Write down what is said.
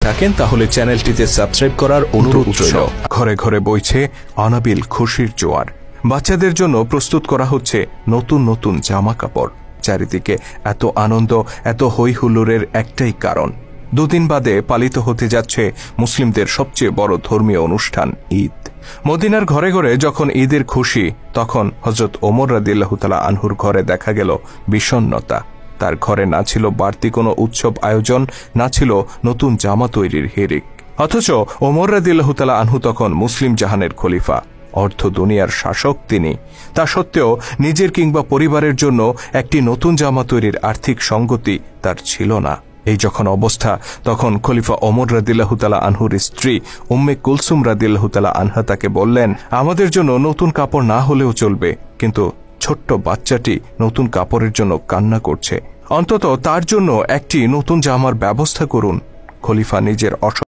থাকেন তাহলে চ্যানেলটিতে সাবস্ক্রাইব করার অনুরোধ রইল। ঘরে ঘরে বইছে অনাবিল খুশির জোয়ার। বাচ্চাদের জন্য প্রস্তুত করা হচ্ছে নতুন নতুন জামা কাপড়। চারিদিকে এত আনন্দ, এত হই হুল্লোড়ের একটাই কারণ, দুদিন বাদে পালিত হতে যাচ্ছে মুসলিমদের সবচেয়ে বড় ধর্মীয় অনুষ্ঠান ঈদ। মদিনার ঘরে ঘরে যখন ঈদের খুশি, তখন হযরত ওমর রাদিয়াল্লাহু তাআলা আনহুর ঘরে দেখা গেল বিষণ্ণতা। তার ঘরে না ছিল বাড়তি কোনো উৎসব আয়োজন, না ছিল নতুন জামা তৈরির হিড়িক। অথচ ওমর রাদিয়াল্লাহু তাআলা আনহু তখন মুসলিম জাহানের খলিফা, অর্ধ দুনিয়ার শাসক তিনি। তা সত্ত্বেও নিজের কিংবা পরিবারের জন্য একটি নতুন জামা তৈরির আর্থিক সঙ্গতি তার ছিল না। এই যখন অবস্থা, তখন খলিফা ওমর রাদিয়াল্লাহু তাআলা আনহুর স্ত্রী উম্মে কুলসুম রাদিয়াল্লাহু তাআলা আনহা তাকে বললেন, আমাদের জন্য নতুন কাপড় না হলেও চলবে, কিন্তু ছোট্ট বাচ্চাটি নতুন কাপড়ের জন্য কান্না করছে, অন্তত তার জন্য একটি নতুন জামার ব্যবস্থা করুন। খলিফা নিজের